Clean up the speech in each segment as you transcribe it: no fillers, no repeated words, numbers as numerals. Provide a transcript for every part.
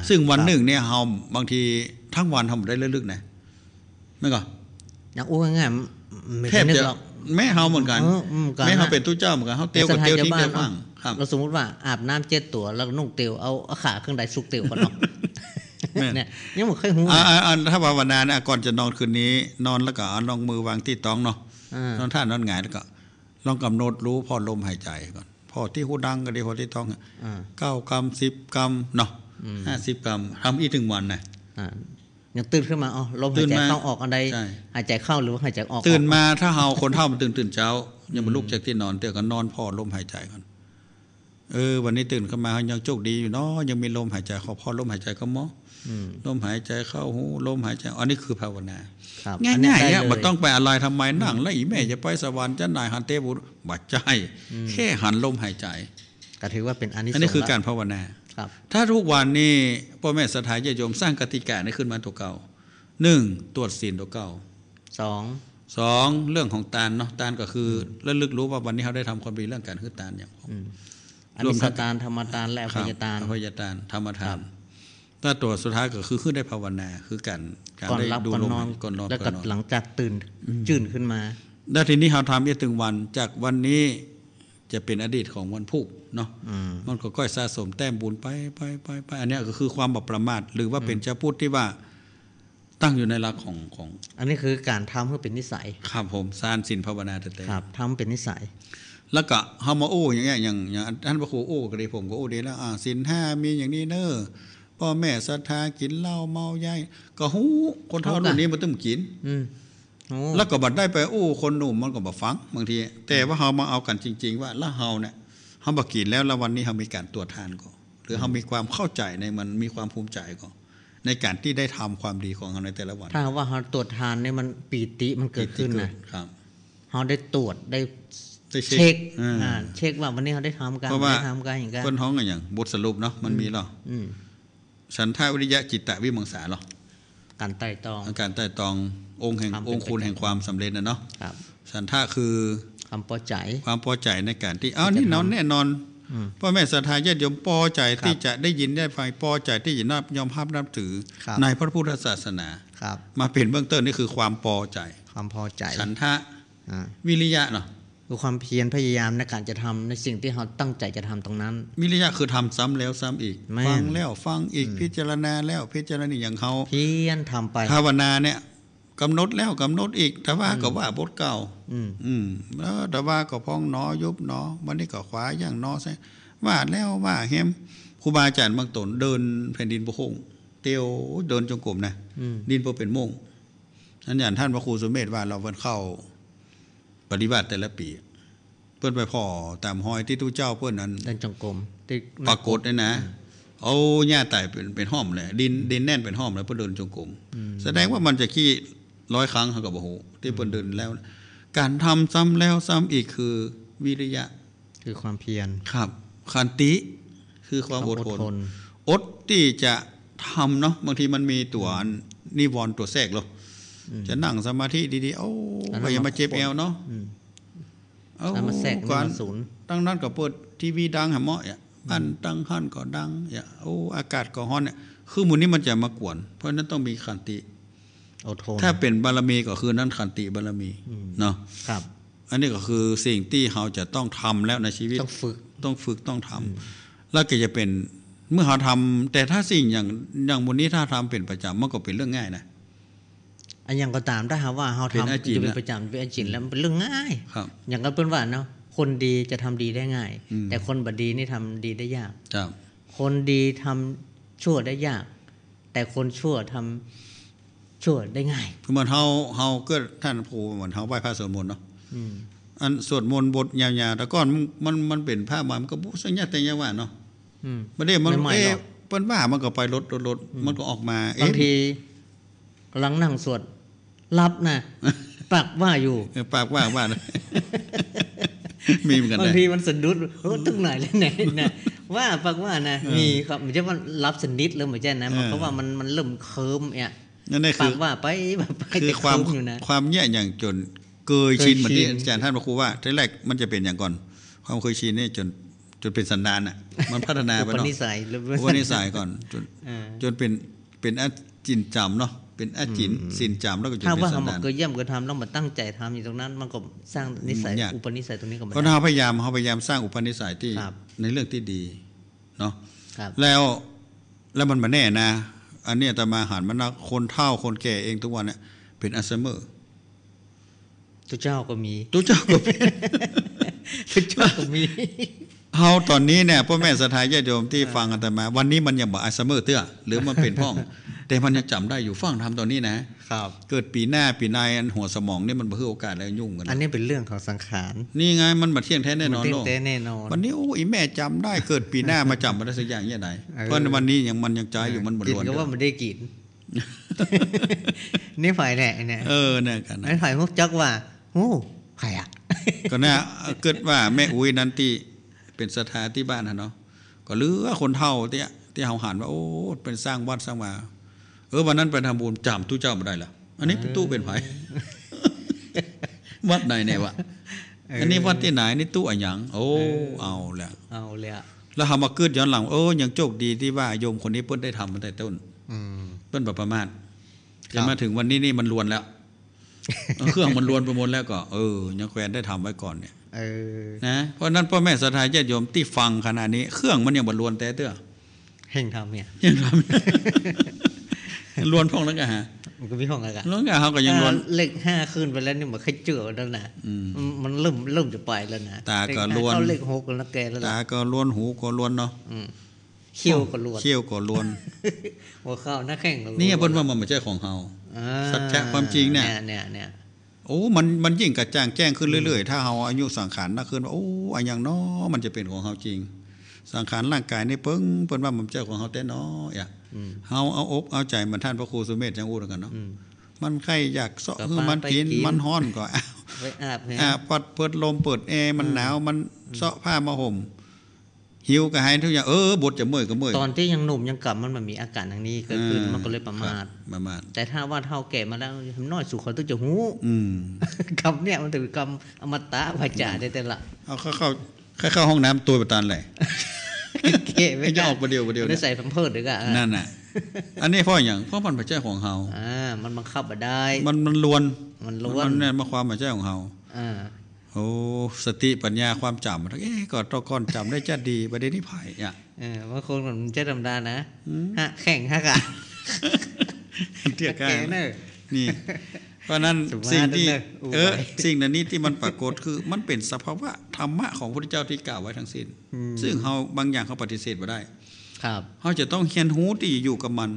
ซึ่งวันหนึ่งเนี่ยเฮาบางทีทั้งวันทำได้ลึกๆนะไม่ก็อย่างอู้ง่ายๆไม่ แทบ นึก จะ หรอก แม่เฮาเหมือนกันแม่เฮาเป็นตู้เจ้าเหมือนกันเฮาเตียวกับเตียวทิ้งเตียวฟังครับเราสมมติว่าอาบน้ำ7 ตัวแล้วนุ่งเตียวเอาขาเครื่องใดสุกเตียวก่อนเนาะเนี่ยยังบ่เคยฮู้ถ้าภาวนานะก่อนจะนอนคืนนี้นอนแล้วก็เอาลองมือวางที่ท้องเนาะนอนท่านอนหงายแล้วก็ลองกำหนดรู้พอลมหายใจก่อนพอที่หูดังก็ดีพอที่ท้อง9 กรัม10 กรัมเนาะ50 กรัมทำอีก1 วันนะยังตื่นขึ้นมาอ๋อลมหายใจเข้าออกอันใดหายใจเข้าหรือหายใจออกตื่นมาถ้าเฮาคนเฒ่ามันตื่นเช้ายังบ่ลุกจากที่นอนเตือก็นอนพอลมหายใจก่อนวันนี้ตื่นขึ้นมายังโชคดีอยู่เนาะยังมีลมหายใจเข้าพอลมหายใจก็หมอลมหายใจเข้าหูลมหายใจอันนี้คือภาวนาง่ายๆเนี่ยบ่ต้องไปอะไรทำไมนั่งแล้วอีแม่จะไปสวรรค์จะนายหันเตบุบ่ใจแค่หันลมหายใจก็ถือว่าเป็นอานิสงส์อันนี้คือการภาวนาถ้าทุกวันนี้พ่อแม่ศรัทธาญาติโยมสร้างกติกาให้ขึ้นมาตัวเก่า1ตรวจศีลตัวเก่า2เรื่องของทานเนาะทานก็คือระลึกรู้ว่าวันนี้เฮาได้ทำความดีเรื่องการคือทานอย่างรวมทานธรรมทานและอภัยทานธรรมทานถ้าตัวสุดท้ายก็คือขึ้นได้ภาวนาคือการได้ดูลมก่อนนอนแล้วก็หลังจากตื่นจื่นขึ้นมาแล้วทีนี้เฮาทำอีกถึงวันจากวันนี้จะเป็นอดีตของวันพุธเนาะมันก็ค่อยสะสมแต้มบุญไปอันนี้ก็คือความบ่ประมาทหรือว่าเป็นเจ้าพุทธที่ว่าตั้งอยู่ในหลักของอันนี้คือการทำให้เป็นนิสัยครับผมสานศีลภาวนาแต่ครับทำเป็นนิสัยแล้วก็เฮามาโอ้อย่างเงี้ยอย่างท่านพระครูโอ้ก็ได้ผมก็โอ้ดีแล้วศีล5มีอย่างนี้เด้อพ่อแม่ศรัทธากินเหล้าเมายายก็ฮู้คนเฒ่ารุ่นนี้บ่ต้องกินแล้วก็บัดได้ไปโอ้คนหนุ่มมันก็บ่ฟังบางทีแต่ว่าเฮามาเอากันจริงๆว่าละเฮาเนี่ยเฮาบ่กินแล้ววันนี้เฮามีการตรวจทานก็หรือเฮามีความเข้าใจในมันมีความภูมิใจก็ในการที่ได้ทำความดีของเฮาในแต่ละวันถ้าว่าเฮาตรวจทานเนี่ยมันปีติมันเกิดขึ้นนะครับเฮาได้ตรวจได้เช็คว่าวันนี้เฮาได้ทำการได้ทำการอย่างกันเพิ่นฮ้องอย่างบทสรุปเนาะมันมีหรอฉันทาวิริยะจิตตะวิมังสาหรอการไต่ตององค์แห่งองค์คุณแห่งความสำเร็จนะเนาะฉันทะคือความพอใจในการที่นี่นอนแน่นอนพ่อแม่ศรัทธาญาติโยมพอใจที่จะได้ยินได้ฟังพอใจที่จะยอมรับนับถือในพระพุทธศาสนามาเป็นเบื้องต้นนี่คือความพอใจฉันทะวิริยะเนาะคือความเพียรพยายามในการจะทำในสิ่งที่เราตั้งใจจะทำตรงนั้นวิริยะคือทำซ้ำแล้วซ้ำอีกฟังแล้วฟังอีกพิจารณาแล้วพิจารณาอย่างเขาเพียรทำไปภาวนาเนี่ยกำหนดแล้วกำหนดอีกแต่ว่าก็ว่าบทเก่าแล้วแต่ว่าก็พองหนอยุบหนอวันนี้ก็ขวาอย่างหนอใช่ว่าแล้วว่าเฮมครูบาอาจารย์บางตนเดินแผ่นดินบ่โค้งเตียวเดินจงกรมนะดินบ่เป็นโม่งนั้นอย่างท่านพระครูสุเมธว่าเราเพิ่นเข้าปฏิบัติแต่ละปีเพิ่นไปพ่อตามหอยที่ตู้เจ้าเพิ่นนั้นเดินจงกรมปรากฏเลยนะเอาหญ้าไต่เป็นห้อมเลยดินแน่นเป็นห้อมแล้วเพิ่นเดินจงกรมแสดงว่ามันจะขี้100 ครั้งเขาก็บ่ฮู้ที่เพิ่นเดินแล้วการทำซ้ำแล้วซ้ำอีกคือวิริยะคือความเพียรครับขันติคือความอดทนอดที่จะทำเนาะบางทีมันมีตัวนิวรณ์ตัวแทรกหรอจะนั่งสมาธิดีๆก็อย่ามาเจ็บเอวเนาะมาแทรกมาศูนย์ตั้งนั้นก็เปิดทีวีดังหาเหมาะอันตั้งหันก็ดังอากาศก็ร้อนเนี่ยคือหมู่นี้มันจะมากวนเพราะนั้นต้องมีขันติถ้าเป็นบารมีก็คือนั้นขันติบารมีเนาะครับอันนี้ก็คือสิ่งที่เราจะต้องทำแล้วในชีวิตต้องฝึกต้องทำแล้วก็จะเป็นเมื่อเราทำแต่ถ้าสิ่งอย่างบนนี้ถ้าทำเป็นประจำมันก็เป็นเรื่องง่ายนะอันอย่างก็ตามถ้าหากว่าเราทำจะเป็นประจำเป็นอาจินแล้วมันเป็นเรื่องง่ายอย่างก็เป็นว่าเนาะคนดีจะทำดีได้ง่ายแต่คนบดีนี่ทำดีได้ยากคนดีทำชั่วได้ยากแต่คนชั่วทำชั่วได้ง่ายเหมือนเราก็ท่านครูเหมือนเราไหว้พระสวดมนต์เนาะอันสวดมนต์บทยาวๆแต่ก่อนมันเป็นภาพมันก็บุสัญญาแต่ยังว่าเนาะไม่ได้มันเปิ้นว่ามันก็ไปลดมันก็ออกมาบางทีกำลังนั่งสวดรับนะปากว่าอยู่ปากว่ามีเหมือนกันบางทีมันสะดุดตึ้งหน่อยแล้วไหนนะว่าปากว่านะมีครับมันจะว่ารับสนิทแล้วเหมือนกันนะเพราะว่ามันเริ่มเคิมเนี่ยปากว่าไปคือความแย่อย่างจนเคยชินเหมือนที่อาจารย์ท่านพระครูว่าทีแรกมันจะเป็นอย่างก่อนความเคยชินนี่จน จนเป็นสันดานอ่ะมันพัฒนาไปเนาะอุปนิสัยก่อนจนเป็นอาจินจำเนาะเป็นอาจินสินจำแล้วก็จนเป็นสันดานถ้าว่าเราก็เยี่ยมก็ทำแล้วมาตั้งใจทำอยู่ตรงนั้นมันก็สร้างนิสัยอุปนิสัยตรงนี้ก็เพราะเราพยายามสร้างอุปนิสัยที่ในเรื่องที่ดีเนาะแล้วมันมาแน่นะอันนี้แต่มาหันมันนะคนเฒ่าคนแก่เองทุกวันเนี่ยเป็นอัลไซเมอร์ตัวเจ้าก็มีตัวเจ้าก็มีเฮาตอนนี้เนี่ยพ่อแม่ศรัทธาญาติโยมที่ฟังอาตมาวันนี้มันยังบ่อัลไซเมอร์เตื้อหรือมันเป็นพ่องแต่มันยังจำได้อยู่ฟังทำตอนนี้นะครับเกิดปีหน้าปีในอันหัวสมองนี่มันบ่คือโอกาสแล้วยุ่งกันอันนี้เป็นเรื่องของสังขารนี่ไงมันบ่เที่ยงแท้แน่นอนโลกวันนี้โอ้อีแม่จำได้เกิดปีหน้ามาจำบ่ได้สักอย่างยังไงเพราะวันนี้มันยังใจอยู่มันบ่ล้วนก็ว่ามันได้กินนี่ฝ่ายแหละเนี่ยเนี่ยกันไอ้ฝ่ายพวกจักว่าโอ้ใครอ่ะก็น่าเกิดว่าแม่อุ้ยนั้นที่เป็นศรัทธาที่บ้านเนาะก็เหลือคนเฒ่าที่เฮาหันว่าโอ้เป็นสร้างวัดสร้างมาวันนั้นไปทำบุญจำตู้เจ้าบ่ได้ล่ะอันนี้เป็นตู้เป็นไผวัดไหนเนี่ยวะอันนี้วัดที่ไหนนี่ตู้อะหยังโอ้เอาแล้วแล้วเฮามาเกิดย้อนหลังยังโชคดีที่ว่าโยมคนนี้เพิ่นได้ทำมาแต่ต้นเพิ่นบ่ประมาทจนมาถึงวันนี้นี่มันลวนแล้วเครื่องมันลวนไปหมดแล้วก็ยังแควนได้ทำไว้ก่อนเนี่ยนะเพราะนั้นพ่อแม่ศรัทธาญาติโยมที่ฟังขณะนี้เครื่องมันยังบ่ลวนแต่เตื้อแห่งทำเนี่ยยังทำลวนพ่องแล้วก็ฮะมันก็มีห้องแล้วแล้วก็เฮาก็ยังลวนเลข5ขึ้นไปแล้วนี่มันค่อยเจือแล้วนะมันเริ่มจะไปแล้วนะตาก็ลวนเอาเลข6แล้วแกแล้วตาก็ลวนหูก็ลวนเนาะเขี้ยวก็ลวนหัวเข้าหน้าแข้งนี่เพิ่นว่ามันไม่ใช่ของเฮาสัจจะความจริงเนี่ยมันยิ่งกระจ่างแจ้งขึ้นเรื่อยๆถ้าเฮาอายุสังขารนักขึ้นว่าอันอย่างน้อมันจะเป็นของเฮาจริงสังขารร่างกายนี่เพิ่นว่ามันเจ้าของเฮาแต่น้อยเฮาเอาอกเอาใจมันท่านพระครูสุเมธจังอู้กันเนาะมันใครอยากเสาะคือมันกินมันฮ้อนก็ไปอาบปัดเปิดลมเปิดแอร์มันหนาวมันเสาะผ้ามาห่มหิวก็ให้ทุกอย่างบทจะเมื่อยก็เมื่อยตอนที่ยังหนุ่มยังกลับมันมีอาการอย่างนี้เกิดขึ้นมันก็เลยประมาทแต่ถ้าว่าเฒ่าแก่มาแล้วน้อยสู่เขาต้องจะหูคำเนี่ยมันถือกรรมอมตะพระจ่าได้แต่ละเอาเข้าห้องน้ำตัวประตานเลยเก๋ไม่จะออกประเดี๋ยวได้ใส่แพมเพิร์สด้วยกันนั่นน่ะอันนี้เพราะอย่างเพราะมันพระเจ้าของเฮามันบังคับบ่ได้มันล้วนมันเนี่ยมาความพระเจ้าของเฮาสติปัญญาความจำก็ตะก้อนจำได้จะดีประเด็นนี้ไผ่บางคนมันจะธรรมดานะแข่งฮักอ่ะเทียบกันนี่เพราะนั้นสิ่งที่สิ่งนี้ที่มันปรากฏคือมันเป็นสภาวะธรรมะของพระพุทธเจ้าที่กล่าวไว้ทั้งสิ้นซึ่งเฮาบางอย่างเขาปฏิเสธบ่ได้ครับเฮาจะต้องเรียนรู้ที่อยู่กับมัน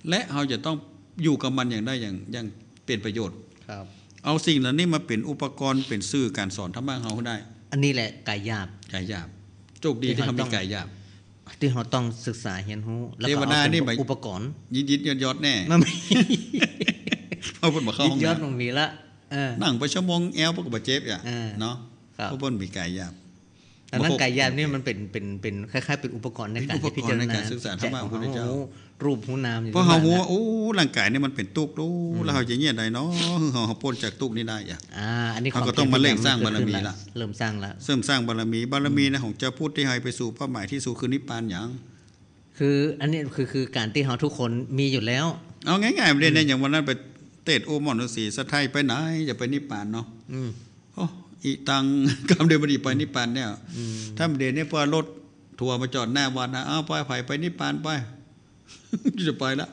และเฮาจะต้องอยู่กับมันอย่างได้อย่างเป็นประโยชน์ครับเอาสิ่งเหล่านี้มาเป็นอุปกรณ์เป็นสื่อการสอนธรรมะเฮาได้อันนี้แหละกายหยาบโชคดีที่เฮามีกายหยาบที่เฮาต้องศึกษาเรียนรู้แล้วก็เอาเป็นอุปกรณ์ยิดยอดแน่เอาเพิ่นบ่เข้าห้องยอดมันมีละนั่งไปชั่วโมงแอลบ่ก็บ่เจ็บเนาะเพราะเพิ่นมีกายหยาบแต่ร่างกายหยาบนี่มันเป็นคล้ายๆเป็นอุปกรณ์ในการพิจารณาศึกษาธรรมะของพระพุทธเจ้ารูปหูนามเพราะเฮาฮู้ว่าร่างกายนี่มันเป็นตุกแล้วเฮาจะเงียได้เนาะเฮาพ้นจากตุกนี้ได้อันนี้เฮาก็ต้องมาเร่งสร้างบารมีละเริ่มสร้างแล้วสร้างบารมีนะของเจ้าพุทธที่ให้ไปสู่เป้าหมายที่สูงคือนิพพานหยังคืออันนี้คือการที่เฮาทุกคนมีอยู่แล้วเอาง่ายๆประเด็นนี้อย่างวันนั้นไปเตดโอมอนฤาษีสะไทยไปไหนจะไปนิพพานเนาะอีตังกำเดบดีไปนิพพานเนี่ยถ้าเดนเนี่ยพอรถทัวร์มาจอดหน้าวัดนะเอาไปนิพพานไปจะไปละ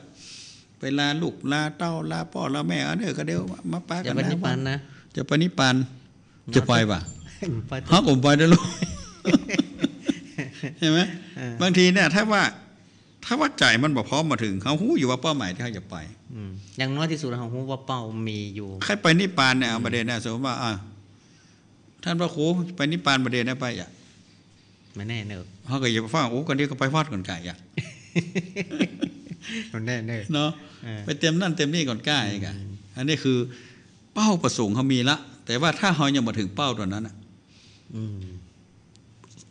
ไปลาลูกลาเต้าลาพ่อลาแม่ก็เดี๋ยวมาปากันจะไปนิพพานนะจะไปนิพพานจะไปป่ะฮักผมไปได้ลูกเห็นไหมบางทีเนี่ยถ้าว่าใจมันบ่พร้อมมาถึงเขาฮู้อยู่ว่าเป้าหมายที่เขาจะไปอย่างน้อยที่สุดเขาฮู้ว่าเป้ามีอยู่ใครไปนิพพานเนี่ยประเด็นเนี่ยสมมติว่าท่านพระครูไปนิพพานประเด็นได้ไปไม่แน่เนอะเขาก็อย่าไปฟังกันนี้ก็ไปวัดก่อนไก่มันแน่เนอะเนาะไปเต็มนั่นเต็มนี่ก่อนไก่กันอันนี้คือเป้าประสงค์เขามีละแต่ว่าถ้าเขายังมาถึงเป้าตัวนั้น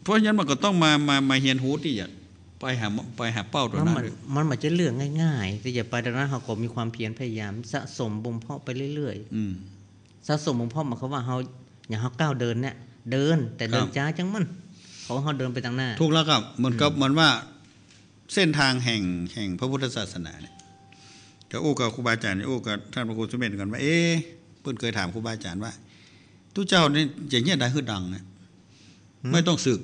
เพราะฉะนั้นมันก็ต้องมาเฮียนฮู้ที่จะไปหาเป้าตัวนั้นมันจะเรื่องง่ายๆแต่อย่าไปดังนั้นเขาก็มีความเพียรพยายามสะสมบ่มเพาะไปเรื่อยๆสะสมบ่มเพาะหมายความว่าเขาอย่างเขาก้าวเดินเนี่ยเดินแต่เดินช้าจังมัน เขาเดินไปทางหน้าถูกแล้วครับเหมือนว่าเส้นทางแห่งพระพุทธศาสนาเนี่ยก็อู้กับครูบาอาจารย์อู้กับท่านพระครูสุเมธกันว่าเพิ่นเคยถามครูบาอาจารย์ว่าทุกเจ้านี่อย่างเงี้ยได้คือดังนะไม่ต้องสึก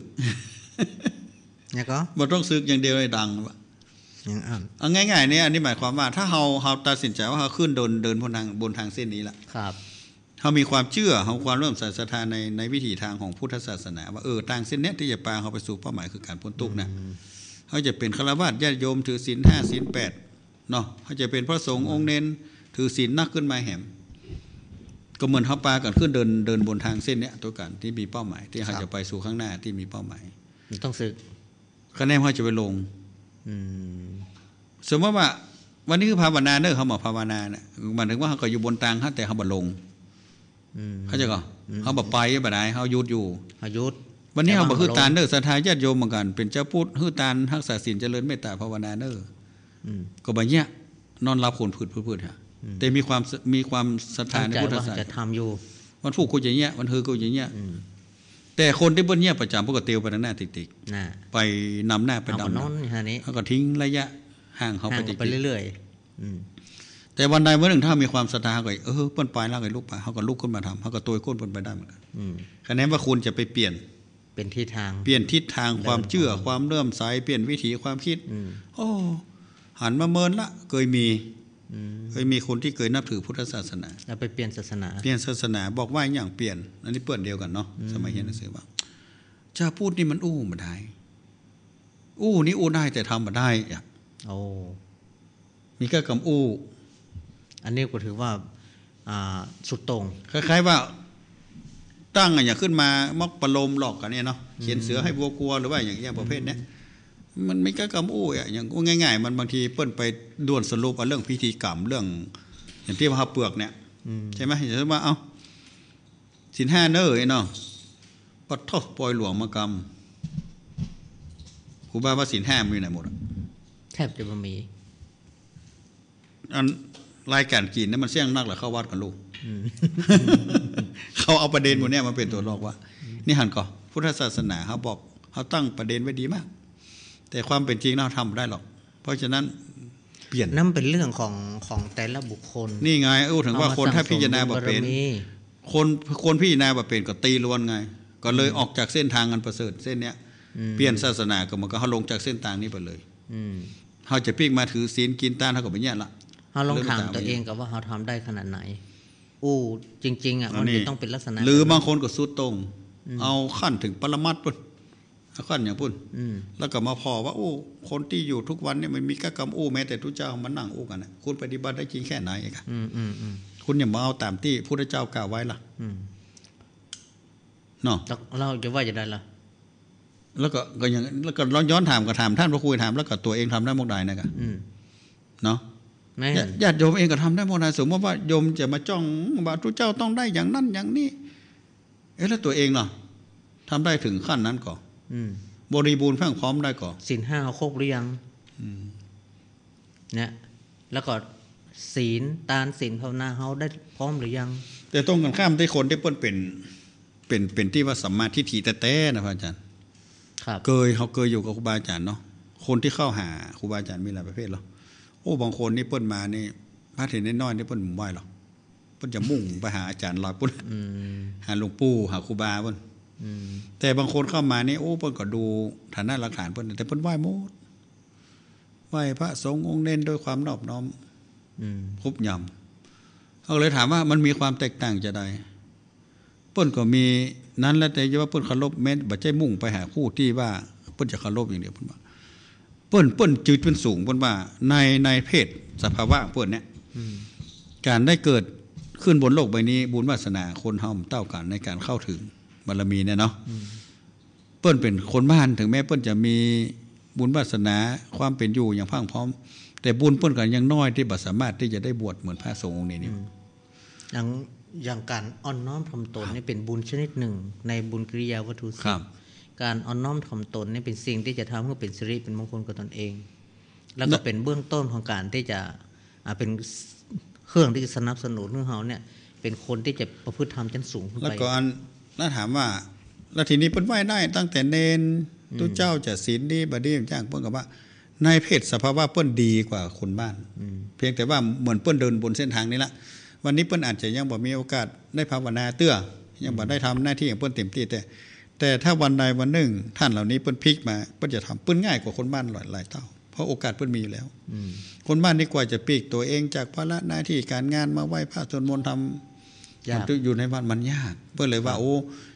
เนี่ยก็บ่ต้องสึกอย่างเดียวเลยดังว่าเอาง่ายๆเนี่ยอันนี้หมายความว่าถ้าเราตัดสินใจว่าเราขึ้นเดินบนทางเส้นนี้ละครับเรามีความเชื่อเราความเริ่มศรัทธาในวิถีทางของพุทธศาสนาว่าทางเส้นเนี้ยที่จะพาเขาไปสู่เป้าหมายคือการพ้นทุกข์นะเขาจะเป็นฆราวาสญาติโยมถือศีล5ศีล8เนาะเขาจะเป็นพระสงฆ์องค์เน้นถือศีลนักขึ้นมาแหมก็เหมือนเขาปากันขึ้นเดินบนทางเส้นเนี้ยตัวกันที่มีเป้าหมายที่เขาจะไปสู่ข้างหน้าที่มีเป้าหมายต้องศึกคะแนนเขาจะไปลงสมมติว่าวันนี้คือภาวนาเนอะเขาบอกภาวนาเนี่ยหมายถึงว่าเขาก็อยู่บนทางแต่เขาบ่ลงเขาจะก็เขาบอกไปบ่ได้เขาหยุดอยู่วันนี้เขาบอกคือตาเนอศรัทธาญาติโยมเหมือนกันเป็นเจ้าพุทธคือตารักษาศีลเจริญเมตตาภาวนาเนอก็แบบเนี้ยนอนรับผลพืชฮะแต่มีความศรัทธาในพุทธศาสนาจะทำอยู่วันฟูกกูอย่างเงี้ยวันเฮอกูอย่างเงี้ยแต่คนที่บนเนี้ยประจำพวกก็เตียวไปหน้าติ๊กๆไปนำหน้าไปดำเขาก็ทิ้งระยะห่างเขาไปเรื่อยๆแต่วันใดวันหนึ่งถ้ามีความศรัทธาก็เปิ้นไปแล้วก็ลุกไปเขาก็ลุกขึ้นมาทำเขาก็ตัวก้นเปิ้นไปได้เหมือนกันคะแนนว่าคุณจะไปเปลี่ยนทิศทางความเชื่อความเริ่มใสเปลี่ยนวิถีความคิดหันมาเมินละเคยมีคนที่เคยนับถือพุทธศาสนาแล้วไปเปลี่ยนศาสนาบอกว่าอย่างเปลี่ยนอันนี้เปื้อนเดียวกันเนาะสมัยเรียนหนังสือว่าจะพูดนี่มันมาได้นี่ได้แต่ทำมาได้มีแค่คำอันนี้ก็ถือว่าสุดตรงคล้ายๆว่าตั้งอย่างขึ้นมามักประโลมหลอกกันเนี่ยเนาะเขียนเสือให้วัวกลัวหรือว่าอย่างเงี้ยประเภทเนี้ยมันไม่ก็คำอย่างง่ายๆมันบางทีเปิ้นไปด่วนสรุปเอาเรื่องพิธีกรรมเรื่องอย่างที่ว่าเปลือกเนี่ยใช่ไหมอย่างเช่นว่าศีล5เนอเนาะปัดท่อปล่อยหลวงมากรรมครูบาว่าศีล5มีไหนหมดแทบจะไม่มีอันรายการกินนั้นมันเสี่ยงนักหรือเข้าวัดกันลูกเขาเอาประเด็นพวกนี้มาเป็นตัวหลอกว่านี่หันก่อนพุทธศาสนาเขาบอกเขาตั้งประเด็นไว้ดีมากแต่ความเป็นจริงเราทำได้หรอกเพราะฉะนั้นเปลี่ยนนั่นเป็นเรื่องของแต่ละบุคคลนี่ไงถึงว่าคนถ้าพิจารณาแบบเป็นคนพิจารณาแบบเป็นก็ตีล้วนไงก็เลยออกจากเส้นทางอันประเสริฐเส้นเนี้ยเปลี่ยนศาสนาก็มันก็เขาลงจากเส้นทางนี้ไปเลยเขาจะพลิกมาถือศีลกินทานเขาก็ไม่แย่ละเขาลองถามตัวเองกับว่าเขาทำได้ขนาดไหนจริงๆมันจะต้องเป็นลักษณะหรือบางคนก็สุดตรงเอาขั้นถึงปรมัตถ์ปุ่นขั้นอย่างปุ่นแล้วก็มาพอว่าคนที่อยู่ทุกวันเนี่ยมันมีกรรมแม้แต่ทุกเจ้ามันนั่งกันนะคุณปฏิบัติได้จริงแค่ไหนกันคุณอย่ามาเอาตามที่พระเจ้ากล่าวไว้ล่ะเนาะเราจะว่าจะได้ล่ะแล้วก็อย่างแล้วก็ย้อนถามท่านพระครูถามแล้วก็ตัวเองทำได้หมดได้นะกันเนาะญาติโยมเองก็ทำได้หมดได้สมมติว่าโยมจะมาจ้องว่าทุกเจ้าต้องได้อย่างนั้นอย่างนี้แล้วตัวเองเนาะทำได้ถึงขั้นนั้นก่อนบริบูรณ์เพียงพร้อมได้ก่อนศีล5ครบหรือยังเนี่ยแล้วก็ศีลทานศีลภาวนาเขาได้พร้อมหรือยังแต่ตรงกันข้ามที่คนที่เปิ้นเป็นที่ว่าสัมมาทิฏฐิแต่นะพระอาจารย์ครับเขาเคยอยู่กับครูบาอาจารย์เนาะคนที่เข้าหาครูบาอาจารย์มีหลายประเภทหรอบางคนนี่เปิ้นมานี่พระเถรน้อยนี่เปิ้นไหว้หรอเปิ้นจะมุ่งไปหาอาจารย์ลอยปุ้นหาหลวงปู่หาครูบาเปิ้นแต่บางคนเข้ามานี่เปิ้นก็ดูฐานะหลักฐานเปิ้นแต่เปิ้นไหว้หมดไหว้พระสงฆ์องค์เน้นด้วยความนอบน้อมครบยำเขาเลยถามว่ามันมีความแตกต่างจะใดเปิ้นก็มีนั้นแล้วแต่ว่าเปิ้นเคารพแม้บ่ใช่มุ่งไปหาคู่ที่ว่าเปิ้นจะเคารพอย่างเดียวเปิ้นว่าเปิ้นจืดเป็นสูงเปิ้นว่าในเพศสภาวะเปิ้นเนี่ยการได้เกิดขึ้นบนโลกใบนี้บุญวาสนาคนเฮาเต้ากันในการเข้าถึงบารมีเนี่ยเนาะเปิ้นเป็นคนบ้านถึงแม้เปิ้นจะมีบุญวาสนาความเป็นอยู่อย่างพังพร้อมแต่บุญเปิ้นก็ยังน้อยที่บ่สามารถที่จะได้บวชเหมือนพระสงฆ์องค์นี้อย่างการอ่อนน้อมถ่อมตนนี่เป็นบุญชนิดหนึ่งในบุญกิริยาวัตถุสิบการอ่อนน้อมถ่อมตนนี่เป็นสิ่งที่จะทำให้เป็นสิริเป็นมงคลกับตนเองแล้วก็เป็นเบื้องต้นของการที่จะเป็นเครื่องที่จะสนับสนุนให้เราเนี่ยเป็นคนที่จะประพฤติธรรมชั้นสูงขึ้นไปแล้วก่อนน่าถามว่า แล้วทีนี้เปิ้นไหว้ได้ตั้งแต่เนนตุเจ้าจะศีลดีบ่ดีจ้างเปิ้นก็ว่าในเพศสภาวะเปิ้นดีกว่าคนบ้านเพียงแต่ว่าเหมือนเปิ้นเดินบนเส้นทางนี้ละวันนี้เปิ้นอาจจะยังบ่มีโอกาสได้ภาวนาเตื้อยังบ่ได้ทำหน้าที่ของเปิ้นเต็มที่แต่ถ้าวันใดวันหนึ่งท่านเหล่านี้เปิ้นพลิกมาเปิ้นจะทำเปิ้นง่ายกว่าคนบ้านหลายเท่าเพราะโอกาสเปิ้นมีอยู่แล้วคนบ้านนี่กว่าจะปลีกตัวเองจากภาระหน้าที่การงานมาไหว้พระสวดมนต์ทำอยู่ในบ้านมันยากเปิ้นเลยว่าโอ้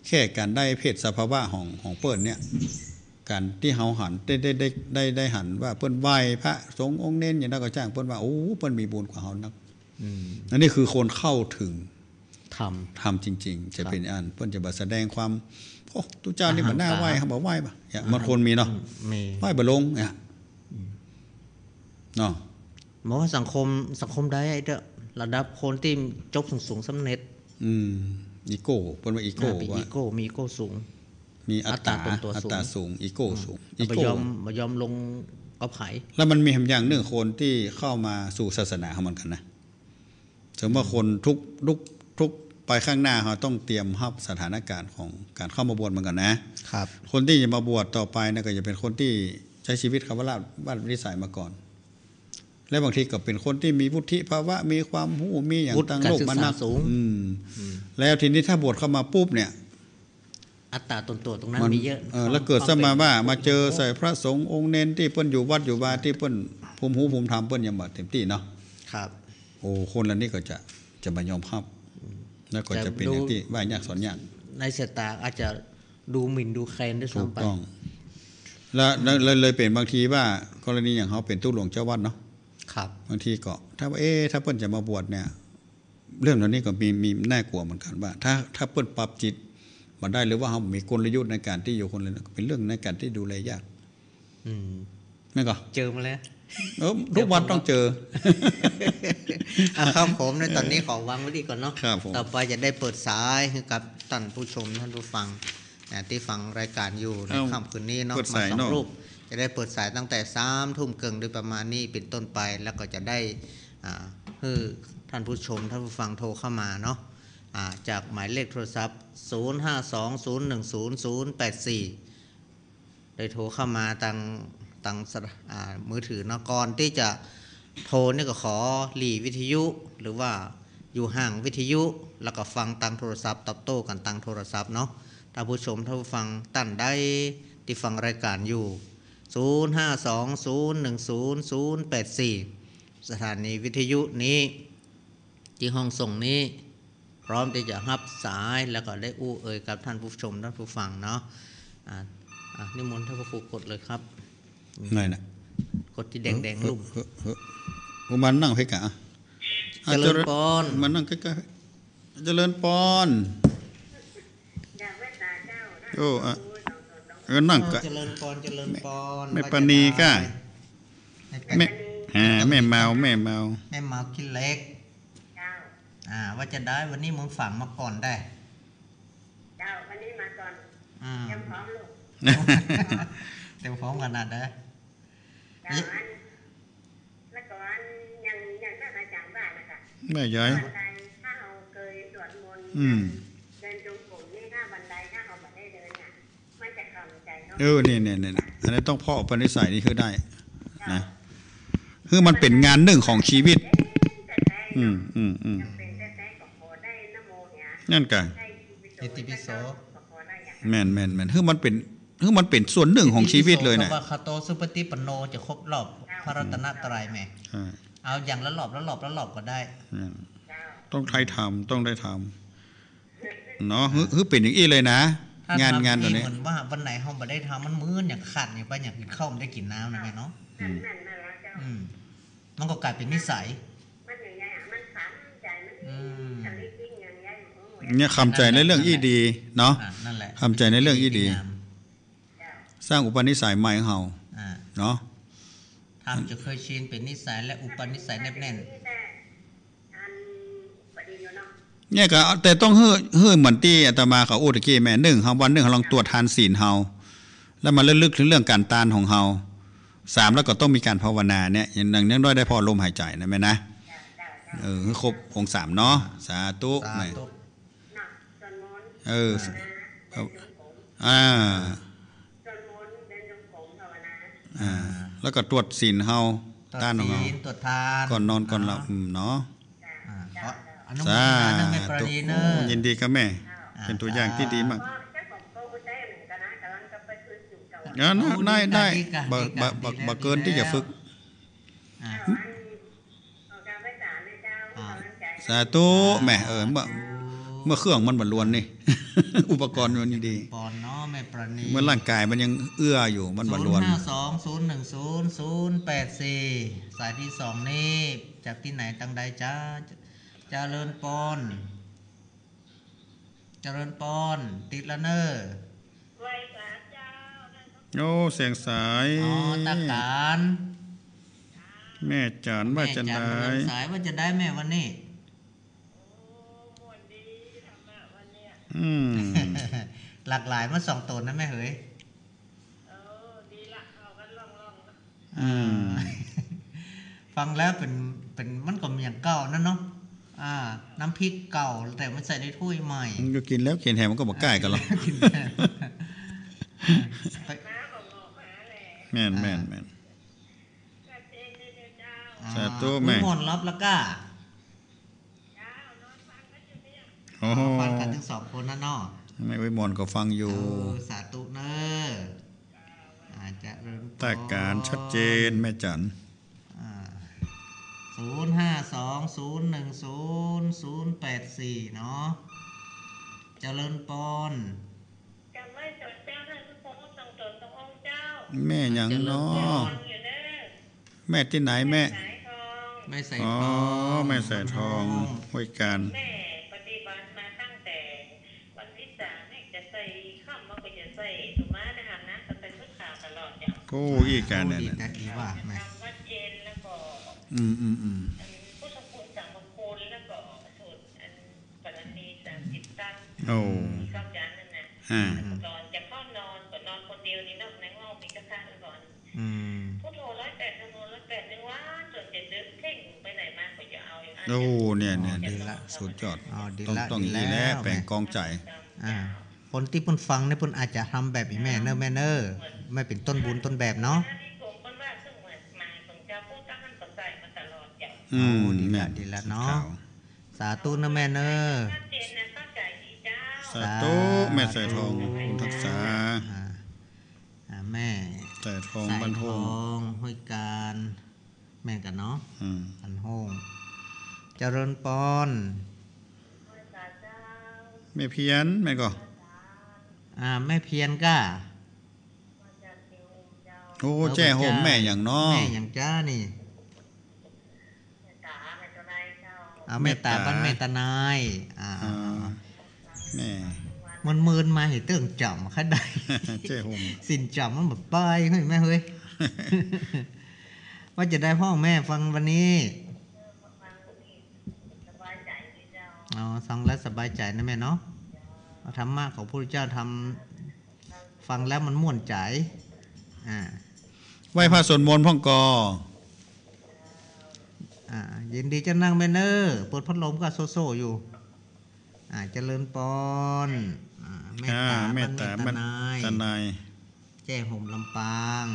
แค่การได้เพศสภาวะของเปิ้นเนี่ยการที่เฮาหันได้หันว่าเปิ้นไหว้พระสงฆ์องค์เน้นอย่างนั้นก็จ้างเปิ้นว่าโอ้เปิ้นมีบุญกว่าเฮานักอันนี้คือคนเข้าถึงทำจริงๆจะเป็นอันเปิ้นจะบ่แสดงความโอ้ตุเจ้านี่มันน่าไหว้เฮาบ่ไหว้ป่ะอย่างบางคนมีเนาะไหว้บ่ลงเนี่ยเนาะหมอสังคมใดไอ้เด้อระดับคนที่จบสูงๆสำเร็จอีโก้เปิ้นว่าอีโก้ว่าอีโก้มีอีโก้สูงมีอัตตาสูงอีโก้สูงอีโก้บ่ยอมลงกับไผแล้วมันมีอย่างหนึ่งคนที่เข้ามาสู่ศาสนาของมันกันนะสมมติว่าคนทุกไปข้างหน้าเขาต้องเตรียมรับสถานการณ์ของการเข้ามาบวชเหมือนกันนะครับคนที่จะมาบวชต่อไปนะก็จะเป็นคนที่ใช้ชีวิตคำว่าบ้านวิสัยมาก่อนและบางทีก็เป็นคนที่มีวุฒิภาวะมีความรู้มีอย่างต่างโลกมานักแล้วทีนี้ถ้าบวชเข้ามาปุ๊บเนี่ยอัตราตนตัวตรงนั้นมีเยอะแล้วเกิดสมาว่ามาเจอใส่พระสงฆ์องค์เน้นที่เปิ้นอยู่วัดอยู่วาที่เปิ้นภูมิหูภูมิธรรมเปิ้นยังบ่เต็มที่เนาะครับโอ้คนเหล่านี้ก็จะบ่ยอมรับแล้วก็จะเป็นอย่างที่ว่ายากสอนยากในสายตาอาจจะดูหมิ่นดูแคลนด้วยซ้ำไปถูกต้องแล้วเลยเป็นบางทีว่ากรณีอย่างเขาเป็นตู้หลวงเจ้าวัดเนาะครับบางทีก็ถ้าว่าถ้าเปิ้นจะมาบวชเนี่ยเรื่องเหล่านี้ก็มีน่ากลัวเหมือนกันว่าถ้าเปิ้นปรับจิตมาได้หรือว่าเขามีกลยุทธ์ในการที่อยู่คนเลยเป็นเรื่องในการที่ดูแลยากนั่นก็เจอมาแล้วทุกวันต้องเจอครับผมในตอนนี้ขอวางไว้ดีก่อนเนาะต่อไปจะได้เปิดสายให้กับท่านผู้ชมท่านผู้ฟังที่ฟังรายการอยู่ในค่ำคืนนี้เนาะมา2 รูปจะได้เปิดสายตั้งแต่ 20:30 นโดยประมาณนี้เป็นต้นไปแล้วก็จะได้ให้ท่านผู้ชมท่านผู้ฟังโทรเข้ามาเนาะจากหมายเลขโทรศัพท์0520100084ได้โทรเข้ามาทางมือถือเนาะก่อนที่จะโทรนี่ก็ขอหลีวิทยุหรือว่าอยู่ห่างวิทยุแล้วก็ฟังทางโทรศัพท์ตอบโต้กันทางโทรศัพท์เนาะถ้าผู้ชมท่านผู้ฟังท่านใดที่ฟังรายการอยู่0520100084สถานีวิทยุนี้ที่ห้องส่งนี้พร้อมที่จะรับสายแล้วก็ได้อู้เอ่ยกับท่านผู้ชมท่านผู้ฟังเนาะนิมนต์ท่านพระครูกดเลยครับไหนนะกดที่แดงๆลุ่มมันนั่งเพกะเจริญปอนมันนั่งใกล้ๆเจริญปอนโอ้นั่งกะเจริญปอนแม่ปณีก้าแม่เมาคิดเล็กว่าจะได้วันนี้มึงฝังมาก่อนได้วันนี้มาก่อนเตรียมพร้อมลูกเตรียมพร้อมขนาดได้แล้วก็ยังท่านอาจารย์ว่านะคะแม่ย้อยถ้าเราเคยสวดมนต์เดินจงกรมนี่ถ้าบันไดถ้าเราไม่ได้เดินเนี่ยมันจะคลำใจเนาะนี่อันนี้ต้องเพาะอุปนิสัยนี่คือได้นะคือมันเป็นงานหนึ่งของชีวิตนั่นกันอิติปิโสแม่นคือมันเป็นส่วนหนึ่งของชีวิตเลยนะว่าคาโตสุปฏิปันโนจะครบรอบพระรัตนตรัยแม่เอาอย่างละรอบก็ได้ต้องได้ทำเนาะคือเป็นอย่างอี้เลยนะงานตัวนี้เหมือนว่าวันไหนเฮาบ่ได้ทำมันมื้ออย่างขาดอย่างไปอย่างกินข้าวมันได้กินน้ำนะแม่เนาะมันก็กลายเป็นนิสัยเนี่ยคำใจในเรื่องอี้ดีเนาะคำใจในเรื่องอี้ดีสร้างอุปนิสัยใหม่ของเฮาเนาะทำจะเคยชินเป็นนิสัยและอุปนิสัยแนบแน่นเนี่ยก็แต่ต้องเฮ้อเหมือนที่อาตมาเขาโอ้ตะกี้แม่1เฮาวันนึงเฮาลองตรวจทานศีลเฮาแล้วมาระลึกถึงเรื่องการตานของเฮา3แล้วก็ต้องมีการภาวนาเนี่ยอย่างน้อยได้พอลมหายใจนะแม่นะครบองค์3เนาะสาธุแม่ สวดมนต์เดินจงกรมภาวนา แล้วก็ตรวจศีลเฮาต้านของเฮา ตรวจทาน ก่อนนอนก่อนหลับเนาะอนุโมทนาเนอะแม่ปราณีเนอะ ยินดีกับแม่เป็นตัวอย่างที่ดีมากได้บ่เกินที่จะฝึกสาธุแม่เมื่อเครื่องมันบรรลวนนี่ อุปกรณ์มันดีปอนเนาะแม่ปราณีเมื่อร่างกายมันยังเอื้ออยู่มันบรรลวน052010084สายที่2นี้จากที่ไหนตั้งใดจ้าเจริญปอนติดละเนอโอ้เสียงสายตาการแม่จันว่าจะได้สายว่าจะได้แม่วันนี้หลากหลายมา2ตนนะแม่เฮ้ยดีละเอากันลองฟังแล้วเป็นมันก็อย่างเก่านั่นเนาะน้ำพริกเก่าแต่มันใส่ในถ้วยใหม่มันก็กินแล้วเขียนแหมันก็บอกใกล้กันหรอกแม่นสาธุแม่มนรับแล้วก็ฟังกันทั้ง2คนนั่นเนาะไม่ไว้มอนก็ฟังอยู่สาธุเนออาจจะเริ่มตาการชัดเจนแม่จัน052010084เนาะเจริญปอนแม่หยังเนาะแม่ที่ไหนแม่ใส่ทองแม่ใส่ทองห้วยการแม่ปฏิบัติมาตั้งแต่วันที่3เนี่ยจะใส่ข้ามมาก็จะใส่สุมานะคะนะจะเป็นทุกข่าวตลอดจ้ะโอ้อีการเนี่ยดีว่าแม่วัดเย็นแล้วก็พุทธคุณสังฆคุณแล้วก็สูตรปรณี30ตั้งโอ้ก็จานนั่นนะก่อนจะเข้านอนก่อนนอนคนเดียวนี่นอกในห้องมีกระทะก่อนพุทโธ108นะโม108นึงว่าจนจะดึกเพ่งไปไหนมาก็จะเอาอย่างนั้นโอ้เนี่ยดีละสุดยอดต้องดีแล้วแปลงกองใจคนที่เพิ่นฟังเนี่ยเพิ่นอาจจะทำแบบแม่เนอแม่เนอไม่เป็นต้นบุญต้นแบบเนาะดีละเนาะสาธุนะแม่เนอสาธุแม่ใส่ทองคุณทักษาแม่ใส่ทองบรรทงห้วยการแม่กันเนาะอันห้องเจริญปอนแม่เพียนแม่ก็แม่เพียนก้าโอ้แจ้โฮมแม่อย่างเนาะแม่อย่างจ้านี่แม่ตาบ้านแม่ตานายแม่มันเมินมาให้เตื้องจำค่ได้แจ้โฮมสินจำมันแบบป้ายเฮ้ยแม่เฮ้ยว่าจะได้พ่อแม่ฟังวันนี้ฟังแล้วสบายใจนะแม่เนาะธรรมะของพระพุทธเจ้าทำฟังแล้วมันม่วนใจไหว้พระสวดมนต์พ่องกอยินดีจะนั่งแม่เนอเปิดพัดลมก็โซ่อยู่เจริญปอนแม่ตาตานายแจ้ห่มลำปาง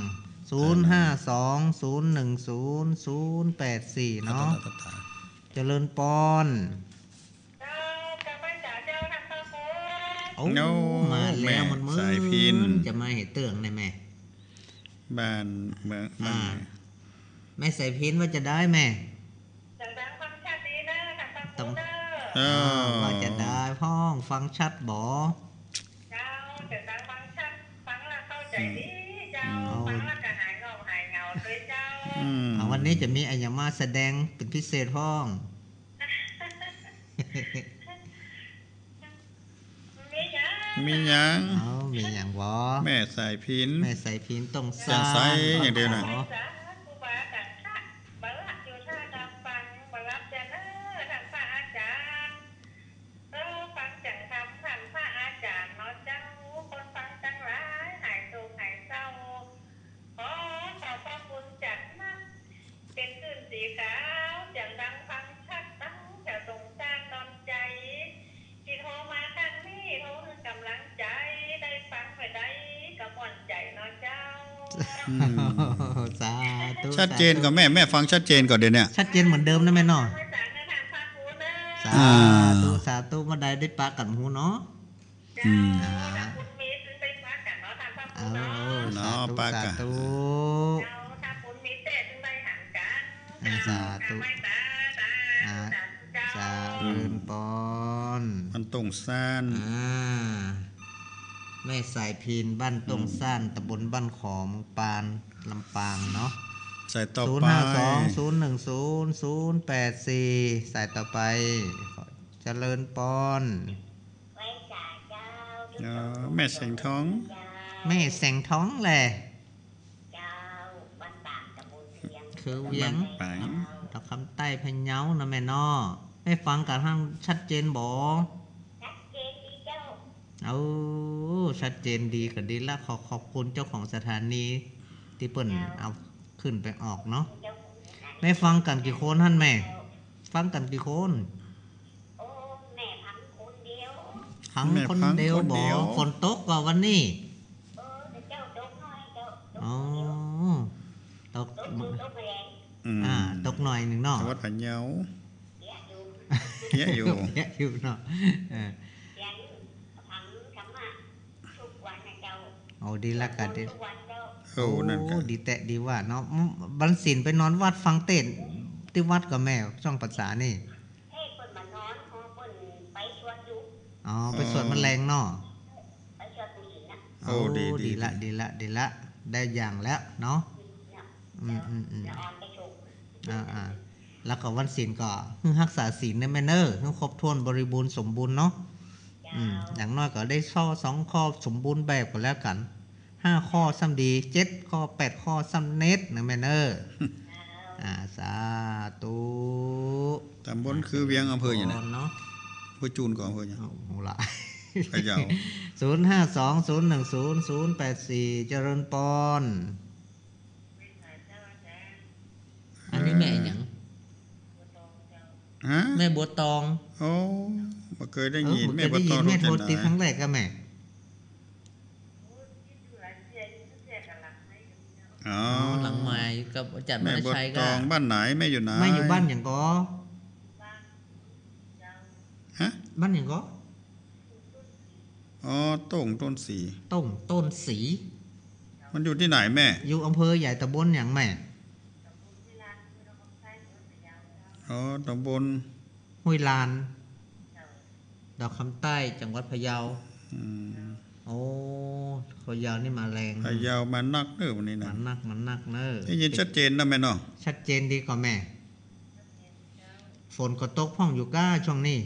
052010084เนาะเจริญปอนมาแล้วมันมือจะมาให้เตืองได้แม่บ้านเมืองแม่ใส่พินว่าจะได้แม่ต้องว่าจะได้พ้องฟังชัดบ่เจ้าจะฟังชัดฟังแล้วเข้าใจดีเจ้าฟังแล้วก็หายเงาเลยเจ้าวันนี้จะมีอัญมาแสดงเป็นพิเศษพ้องมีหยังมีหยังบ่แม่ใส่พินต้องสร้างอย่างเดียวน่ะกำลังใจได้ฟัง สาธุชัดเจนกับแม่ฟังชัดเจนก่อนเดี๋ยวนี้ชัดเจนเหมือนเดิมนะแม่เนาะสาธุมาได้ปากันหูเนาะเนาะปากะสาธุสาธุปอนมันตรงซ่านแม่สายพีนบ้านตรงซ่านตำบลบ้านขอมปานลำปางเนาะสายต่อไป052010084สายต่อไปเจริญปอนแม่แสงท้องแม่แสงท้องแหละคือเวียงดอกคำใต้พะเยานะแม่นอให้ฟังกันทั้งชัดเจนบ่ชัดเจนดีเจ้าชัดเจนดีก็ดีละขอบคุณเจ้าของสถานีที่เปิ้นเอาขึ้นไปออกเนาะแม่ฟังกันกี่คนท่านแม่ฟังกันกี่คนแม่พังคนเดียวคนเดียวบ่ฝนตกกว่าวันนี้เจ้าตกน้อยเจ้าตกตกหน่อยหนึ่งเนาะวัดพะเยาเยอะอยู่เนาะดีละกันดินั่นก็ดีแตะดีว่าเนาะบันศิลไปนอนวัดฟังเต้นที่วัดกับแม่ช่องภาษานี่เฮ้เปิ้นมานอนพอเปิ้นไปสวดอยู่ไปสวดมันแรงเนาะไปสวดผู้หญิงดีละได้อย่างแล้วเนาะแล้วก็วันศีลก็รักษาศีลในแม่เนอร์ให้ครบถ้วนบริบูรณ์สมบูรณ์เนาะอย่างน้อยก็ได้ข้อ2ข้อสมบูรณ์แบบก็แล้วกัน5ข้อซ้ำดี7ข้อ8ข้อซ้ำเน็ตนะแม่เนอร์สาธุตำบลคือเวียงอำเภออย่างนั้นเนาะอำเภอจูนก่อนอำเภออย่างโหละพะเยา052010084เจริญปอนอันนี้แม่หยังแม่บัวตองบ่เคยได้ยินแม่บัวตองแม่โทรติดครั้งแรกก็แม่หลังใหม่กับอาจารย์มณชัยก็แม่บัวตองบ้านไหนแม่อยู่ไหนแม่อยู่บ้านหยังก็บ้านหยังก็ต้นสีต้นสีมันอยู่ที่ไหนแม่อยู่อำเภอใหญ่ตำบลหยังแม่ตำบลห้วยลานดอกคำใต้จังหวัดพะเยาพะเยานี่มาแรงพะเยามานักเด้อวันนี้นะมันนักเด้อได้ยินชัดเจนนะแม่เนาะชัดเจนดีกว่าแม่ฝนก็ตกพ่องอยู่ก้าช่วงนี้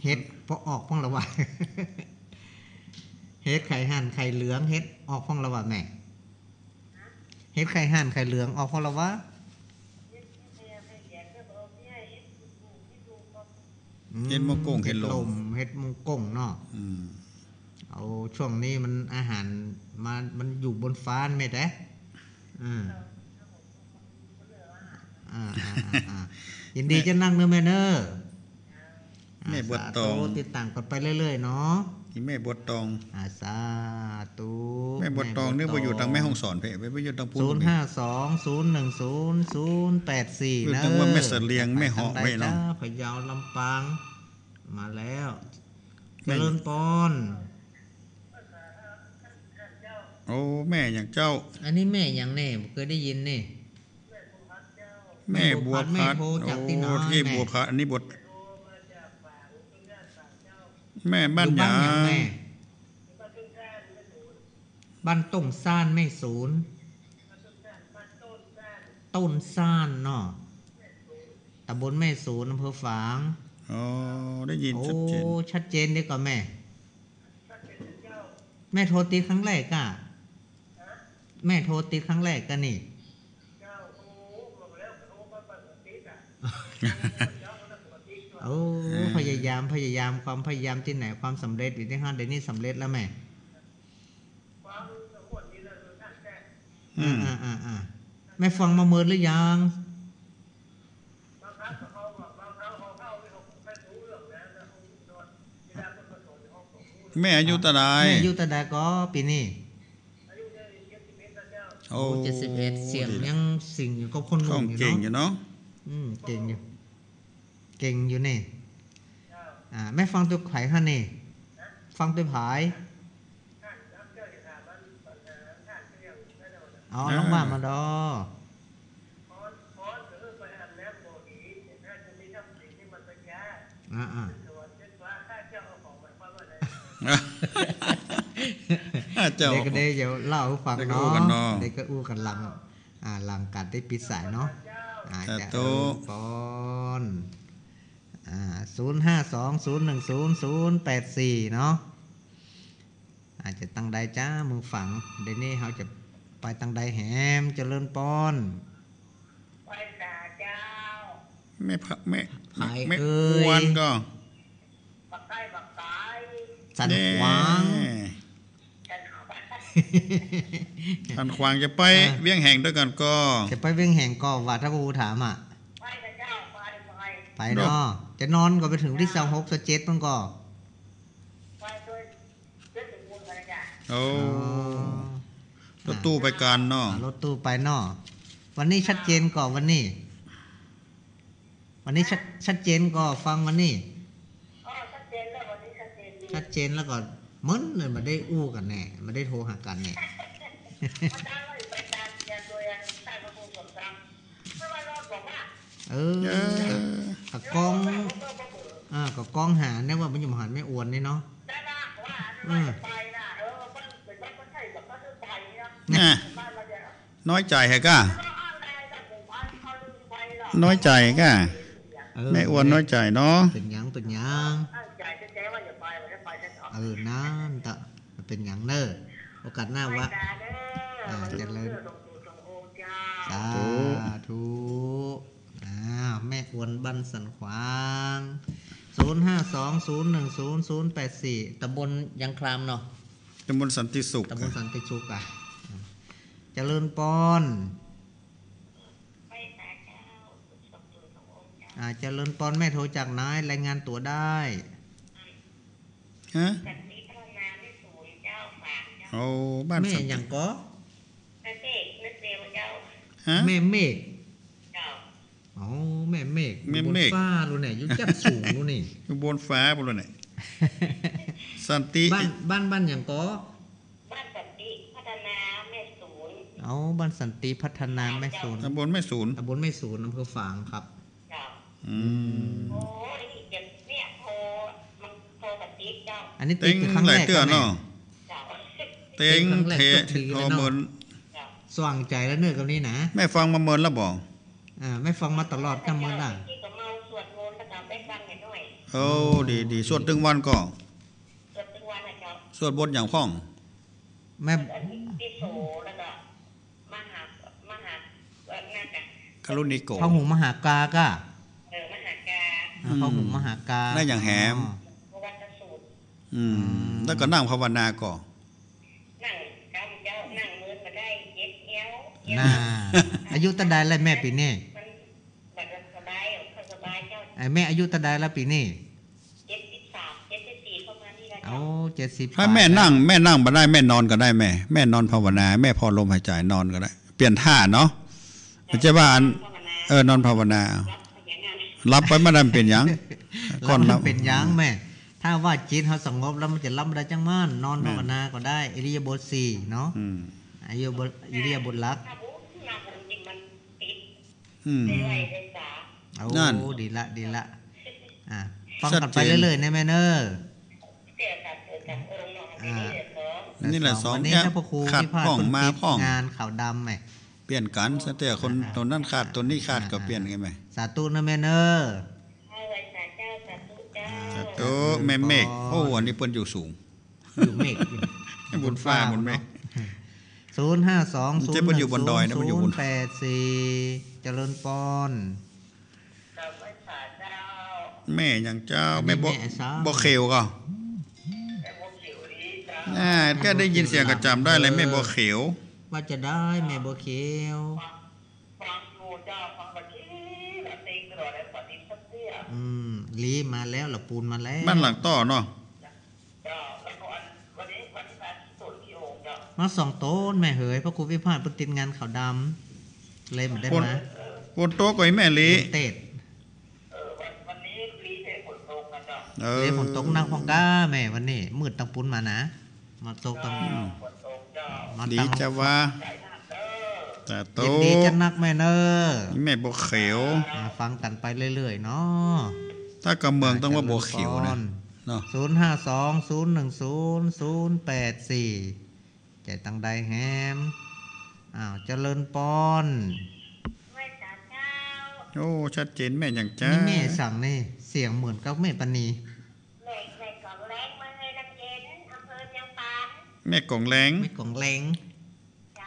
เฮ็ดพอออกพ่องละว่าเฮ็ดไข่ห่านไข่เหลืองเฮ็ดออกพ่องละว่าแม่เฮ็ดไข่ห่านไข่เหลืองออกพ่องละว่าเฮ็ดมงกงเฮ็ดลมเฮ็ดมงกงเนาะเอาช่วงนี้มันอาหารมันอยู่บนฟ้าแม่แต่ยินดีจะนั่งเด้อแม่เด้อแม่บัวตองติดตามกันไปเรื่อยๆเนาะที่แม่บัวตองสาธุแม่บัวตองเนี่ยบ่อยู่ทางแม่ห้องสอนเพ่ไปอยู่ทางพูน052010084นะถึงว่าแม่เสลียงแม่เหาะไว้เนาะพะเยาลำปางมาแล้วเจริญปอน แม่อย่างเจ้าอันนี้แม่อย่างแน่บ่เคยได้ยินนี่แม่บัวพัดที่บัวพัดอันนี้บทแม่บ้านหยาบ้านต้งซ่านแม่ศูนย์ต้นซ่านเนาะตำบลแม่ศูนย์อำเภอฝางได้ยินชัดเจนชัดเจนดีกว่าแม่โทรติดครั้งแรกก็แม่โทรติดครั้งแรกก็นี่พยายามความพยายามที่ไหนความสำเร็จอยู่ที่ห้าเดี๋ยวนี้สำเร็จแล้วแม่แม่ฟังมาเมินหรือยังแม่อายุตาใดแม่อายุตาใดก็ปีนี้ โอ้71เสียงยังสิ่งอยู่กับคนหนุ่มอยู่เนาะเก่งอยู่เนาะเก่งอยู่เก่งอยู่นี่แม่ฟังตัวไผคั่นนี่ฟังตัวไผอ๋อน้องว่ามาดอเด็กก็ได้เดี๋ยวเล่าให้ฟังเนาะเด็กก็อู้กันหลังกัดได้ปิดสายเนาะจะปอน0520100084เนาะอาจจะตั้งใดจ้ามึงฝังเดี๋ยวนี้เขาจะไปตั้งใดแหมเจริญปอนไปตาเจ้าแม่อ้วนก็บักไก่สันขวางสันขวางจะไปเวียงแห่งด้วยกันก็จะไปเวียงแห่งก็ว่าถ้าผู้ถามไปกับเจ้าไปเนาะจะนอนก็ไปถึงที่26 27มันก็ไปด้วยถึงวงอะไรจ้ะโอ้รถตู้ไปกันเนาะรถตู้ไปเนาะวันนี้ชัดเจนก่อนวันนี้ชัดเจนก็ฟังวันนี้ชัดเจนแล้ววันนี้ชัดเจนแล้วก็มึนเลยมาได้อู้กันแน่มาได้โทรหากันแน่กับกองหาเนี่ยว่ามันอยู่มหันไม่อวนนี่เนาะน้อยใจแฮก้าน้อยใจก้าไม่อวนน้อยใจเนาะเป็นยังนั่นตะเป็นอย่างเนอโอกาสหน้าวะเจริญสาธุแม่อวนบ้านสันขวาง0520100084ตำบลยังครามเนาะตำบลสันติสุขเจริญปอนเจริญปอนแม่โทรจากนายรายงานตัวได้ฮะโอ้บ้านแม่อย่างก็แม่เมฆอ๋อแม่เมฆบนฟ้ารู้เนี่ยอยู่จับสูงรู้นี่อยู่บนฟ้าบนไหนสันติบ้านอย่างก็บ้านสันติพัฒนาแม่ศูนย์เอาบ้านสันติพัฒนาแม่ศูนย์ตำบลแม่ศูนย์อำเภอฝางครับโอ้ยเนี่ยโทรกับติ๊กเจ้าอันนี้ติ๊กครั้งแรกเนาะเต็งเทโทรเมินสว่างใจแล้วเนื้อกับนี้นะแม่ฟังมาเมินแล้วบอกไม่ฟังมาตลอดกันเมินโอ้ดีสวดตึงวันก็สวดบทอย่างข้องแม่ติโสแล้วก็มหาคารุณิโกพระหุมหากาก้มหากาพระหุมหากาได้อย่างแหมแล้วก็นั่งภาวนาก่ออายุตะไดแล้วแม่ปีนี้แม่อายุตะไดแล้วปีนี้73 74ประมาณนี้แล้วเอา70ถ้าแม่นั่งบ่ได้แม่นอนก็ได้แม่นอนภาวนาแม่พอลมหายใจนอนก็ได้เปลี่ยนท่าเนาะมันจะว่านอนภาวนารับไปมาได้เป็นหยังก่อนรับเป็นหยังแม่ถ้าว่าจิตเฮาสงบแล้วมันจะรับได้จังมั่นนอนภาวนาก็ได้อิริยาบถ4เนาะอิริยาบถหลักนั่นดีละฟังกันไปเรื่อยๆนะแม่เนอนี่แหละ2อย่างขาดพ้องมาพ้องงานขาวดำแม่เปลี่ยนกันซะแต่คนตัวนั้นขาดตัวนี้ขาดก็เปลี่ยนไงแม่สาธุนะแม่เนอสาธุแม่เมฆโอ้อันนี้เปิ้นอยู่สูงอยู่เมฆบนฟ้าบนเมฆ0520100084เจริญปอนแม่อย่างเจ้าแม่บ่เขียวก็แค่ได้ยินเสียงก็จำได้เลยแม่บ่เขียวว่าจะได้แม่บ่เขียวลีมาแล้วหลับปูนมาแล้วบ้านหลังต่อเนาะ มา2 โต้นแม่เหยพระครูวิพาทเพิ่นติดงานขาวดำเลยมันได้มาฝนตกก็ไอ้แม่ลีเตดวันนี้ลีเทฝนตกกันเนาะฝนตกนักพองก้าแม่วันนี้มืดตังปุ้นมานะมาตกตังดีจะว่าแต่โตดีจะนักแม่เนอแม่บ่เขียวฟังกันไปเรื่อยๆเนาะถ้ากำเมืองต้องว่าบ่เขียวนะเนาะ052010084ใจตังใดแฮมเจริญปอนโอ้ชัดเจนแม่อย่างจ้านี่แม่สั่งนี่เสียงเหมือนกับแม่ปณีแม่กองแรงแม่กองแรง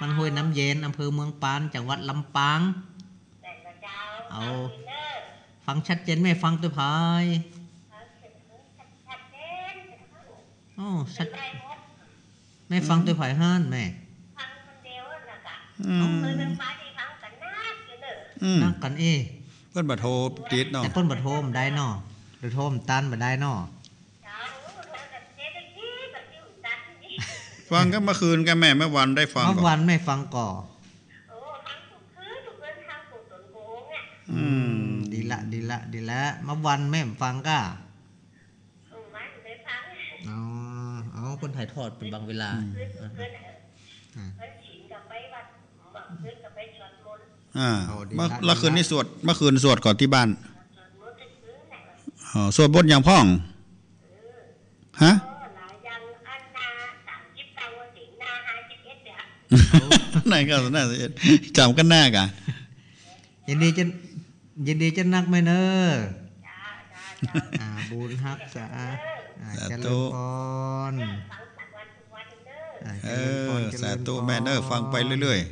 มันห้วยน้ำเย็นอำเภอเมืองปานจังหวัดลำปางเอาฟังชัดเจนแม่ฟังตัวพายชัดแม่ฟังตัวพายห้านแม่ฟังคนเดียวน่ะกะนักกันเพิ่นบ่โทรติดเนาะแต่เพิ่นบ่โทรได้เนาะหรือโทรตันบ่ได้เนาะฟังก็เมื่อคืนกันแม่เมื่อวันได้ฟังเมื่อวันไม่ฟังก่อฟังทุกคืนทางปู่ตนโกงอ่ะดีละเมื่อวันแม่ฟังก็ไม่ได้ฟังอ๋อคนถ่ายทอดเป็นบางเวลาเพิ่นฉินกับไปวัดเพิ่นกับไปสวดมนต์เมื่อคืนนี่สวดเมื่อคืนสวดก่อนที่บ้านสวดบทอย่างพ่องฮะไหนก็น่าจะจำกันหน้ากะยินดีจะนักไหมเนอบุญฮักษาเจริญพรสาธุแม่เนอฟังไปเรื่อยๆ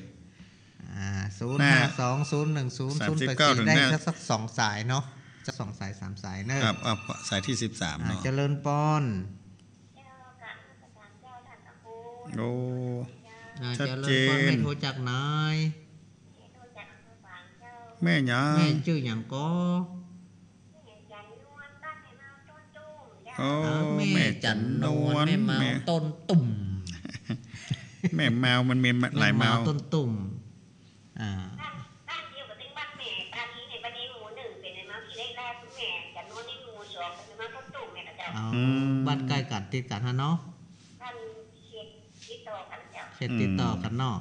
052010089ได้สัก2 สายเนาะจะ2 สาย3 สายเนอครับสายที่13เนาะเจริญพรโอ้ชัดเจนแม่โทรจากนายแม่หยังแม่ชื่อหยังก็แม่จันนวลแม่เมาต้นตุ่มแม่เมามันมีหลายเมาต้นตุ่มบ้านเดียวกับบ้านแม่บ้านนี้ในบ้านนี้หมู่1เป็นเมาที่แรกแม่จันนวลนี่หมู่2เป็นเมาต้นตุ่มแม่ก็เจ้าบ้านใกล้กันติดกันฮะเนาะเขตติดต่อกันเนาะ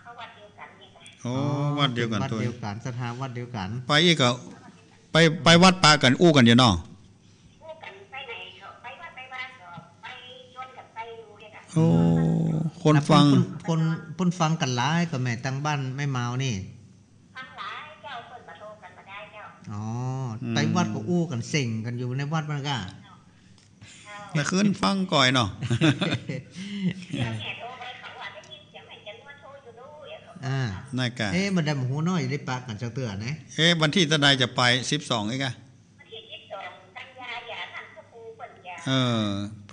เข้าวัดเดียวกันนี่ค่ะโอ้วัดเดียวกันตัววัดเดียวกันสถานวัดเดียวกันไปอีกก็ไปวัดป่ากันอู้กันอยู่เนาะอู้กันไปไหนไปวัดไปบ้านก็ไปชวนกันไปอยู่เนี่ยค่ะโอ้คนฟังฟังกันหลายก็แม่ตั้งบ้านไม่เมานี่ฟังหลายเจ้าเพิ่นมาโทรกันมาได้เจ้าไปวัดก็อู้กันเสิ่งกันอยู่ในวัดมันก็น่ะคืนฟังก่อยเนาะน่ากะมันได้หมูน้อยได้ปากกันเจ้าเตือนะวันที่ตะใดจะไป12อีกอ่ะวันที่12กันยายนท่านพระครูเปิ้นจะ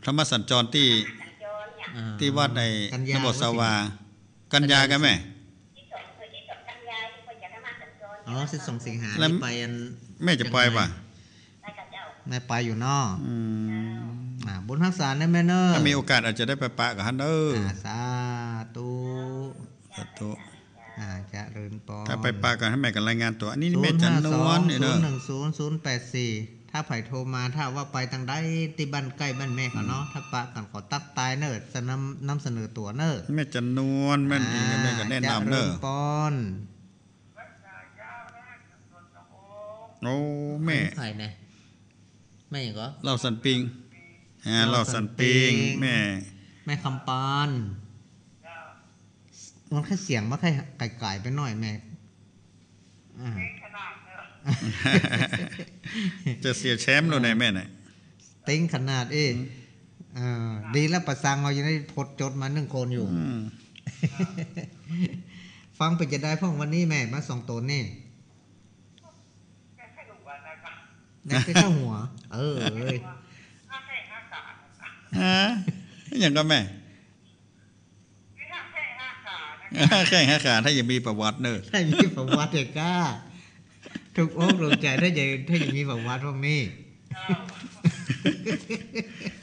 ธรรมสัญจรที่วัดในนบสวากันยากันแม่กันยาที่เพิ่นจะธรรมสัญจร12 สิงหาคมไปแม่จะไปป่ะแม่ไปอยู่เนาะบุญรักษาได้แม่เนอถ้ามีโอกาสอาจจะได้ไปปะกับฮันเนอร์สาธุจะเริญปอถ้าไปปะกันให้แม่กันรายงานตัวอันนี้แม่จันนวลเนี่ยเนอะ052010084ถ้าไผ่โทรมาถ้าว่าไปทางใดที่บ้านใกล้บ้านแม่เขาเนาะถ้าปะกันขอตัดตายเนอะจะนำเสนอตัวเนอะแม่จันนวลแม่นี่แม่ก็แนะนำเนอะปอนโอ้แม่ไผ่เนี่ยแม่ยังก็เราสันปิงเราสันปิงแม่คำปานมันแค่เสียงมันแค่ไก่ๆไปหน่อยแม่จะเสียแชมป์แล้วไหนแม่ไหนเต็งขนาดดีแล้วประสังเรายังได้พดจดมา1 คนอยู่ฟังไปจะได้พ่องวันนี้แม่มา2 ตนนี่ได้แค่ข้าหัวอย่างก็แม่แข่ง5 ขาถ้ายังมีประวัติเนอะถ้ามีประวัติเด็กกล้าทุกโอ๊กลงใจถ้ายังมีประวัติพวกนี้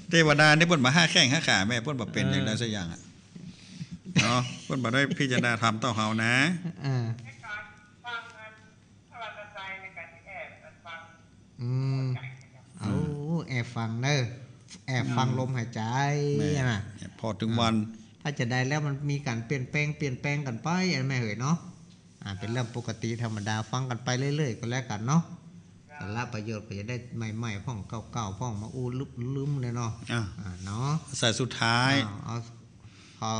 เทวดาได้เพิ่นมา5 แข้ง5 ขาแม่เพิ่นบ่เป็นอย่างใดสักอย่าง เนาะเพิ่นบ่ได้พิจารณาธรรมต่อเฮานะเอาแอบฟังเด้อแอบฟังลมหายใจนะพอถึงวันถ้าจะได้แล้วมันมีการเปลี่ยนแปลงกันไปแม่เอ๋ยเนาะเป็นเรื่องปกติธรรมดาฟังกันไปเรื่อยๆก็แล้วกันเนาะสาระประโยชน์ก็จะได้ใหม่ๆพ่องเก่าๆพ่องมาอู้ลืมเลยเนาะเนาะสายสุดท้ายขอ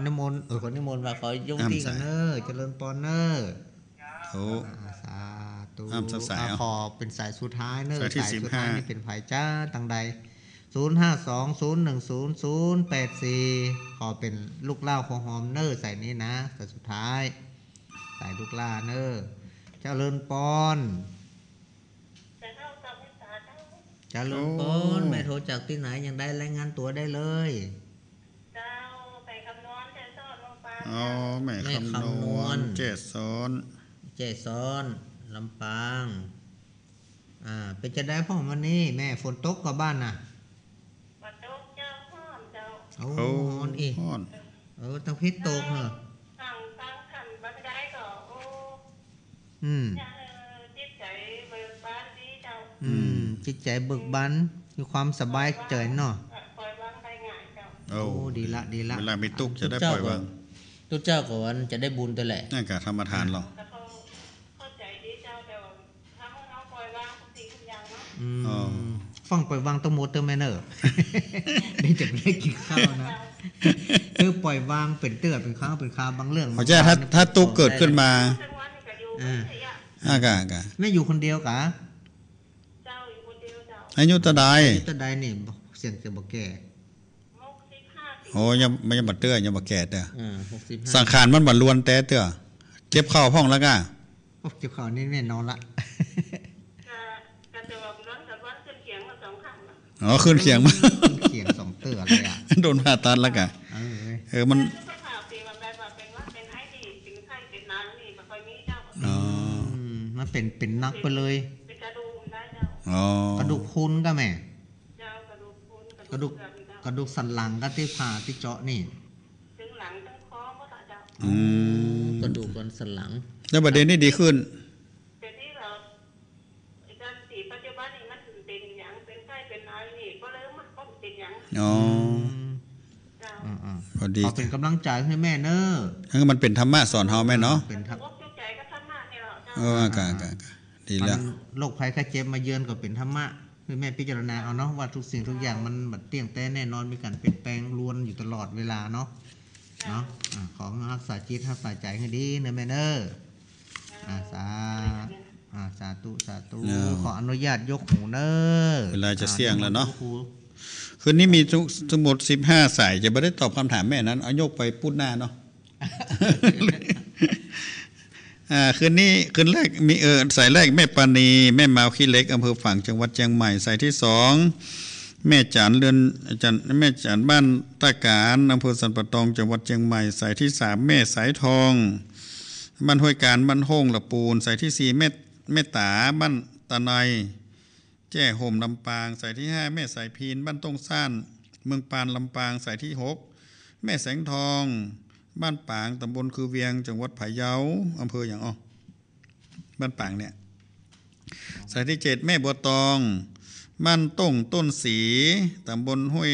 นิมนต์ขอนิมนต์ว่าขอยกที่กันเนอเจริญปอนเนอสาธุขอเป็นสายสุดท้ายเนอสายสุดท้ายนี่เป็นไผ่จ้าตังใด0520100084ขอเป็นลูกเล่าของหอมเนอใส่นี้นะสายสุดท้ายสายลูกล่าเนอเจริญปอนเจริญปอนแม่โทรจากที่ไหนยังได้รายงานตัวได้เลยเจ้าไปคำนวณเจซ้อนลงไปแม่คำนวณเจซ้อนลำปางเป็นจะได้พ่อวันนี้แม่ฝนตกกับบ้านน่ะฝนตกเจ้าห้อนเจ้าฮ้อนอีกต้องพิษตกเหรอตั้งขันบันไดก็จิตใจเบิกบานดีเจ้าจิตใจเบิกบานมีความสบายใจเนาะปล่อยวางได้ง่ายเจ้าดีละเวลาไม่ตุกจะได้ปล่อยวางทุกเจ้าก่อนจะได้บุญแต่แหละนั่นก็ธรรมทานหรอกฟังปล่อยวางต้องหมดเติมแม่เนอได้จะได้กินข้าวนะปล่อยวางเป็นเตือเป็นข้าวเป็นคาบางเรื่องเขาจะถ้าตุกเกิดขึ้นมาแม่อยู่คนเดียวกะเจ้าอยู่คนเดียวเจ้าอายุตะใดนี่เสียงจะบ่แก่ยังบ่เตื้อยังบ่แก่เด้อสังขารมันบ่ล้วนแต่เตื้อเจ็บเข่าพ้องแล้วกะเจ็บเข่านี่แน่นอนละขึ้นเขียงมาเขียง2เตื้อเลยโดนผ่าตัดแล้วกะมันมันเป็นนักไปเลยกระดูกพุนก็แม่กระดูกสันหลังก็ที่ผ่าที่เจาะนี่ถึงหลังทั้งคอหมดเจ้ากระดูกบนสันหลังแล้วประเด็นนี้ดีขึ้นแต่ที่เราการสีปัจจุบันนี่มันเป็นอย่างเป็นไข้เป็นอะไรนี่ก็เลยมันก็เป็นอย่างพอดีขอเป็นกำลังใจให้แม่เนอะมันเป็นธรรมะสอนเฮาแม่เนาะเป็นธรรมะใจก็ธรรมะนี่แหละดีแล้วโรคภัยไข้เจ็บมาเยือนก็เป็นธรรมะคือแม่พิจารณาเอาเนาะว่าทุกสิ่งทุกอย่างมันบัดเตี้ยงแต่แน่นอนมีการเปลี่ยนแปลงล้วนอยู่ตลอดเวลาเนาะขอรักษาจิตรักษาใจให้ดีเนอะแม่เนอะสาธุขออนุญาตยกหูเนอะเวลาจะเสี่ยงแล้วเนาะคืนนี้มีทั้งหมด15สายจะไม่ได้ตอบคำถามแม่นั้นเอายกไปปุ้นหน้าเนาะคืนแรกมีสายแรกแม่ปานีแม่มาวขี้เล็กอำเภอฝางจังหวัดเชียงใหม่สายที่2แม่จันเรือนแม่จันบ้านตาการอำเภอสันปะตองจังหวัดเชียงใหม่สายที่3แม่สายทองบ้านห้วยการบ้านห้องละปูนสายที่4แม่ตาบ้านตะไนแจ้ห่มลำปางสายที่5แม่สายพีนบ้านต้งซ่านเมืองปานลำปางสายที่6แม่แสงทองบ้านปางตำบลคือเวียงจังหวัดพะเยาอำเภออย่างบ้านปางเนี่ยสายที่7แม่บัวตองบ้านต้งต้นสีตำบลห้วย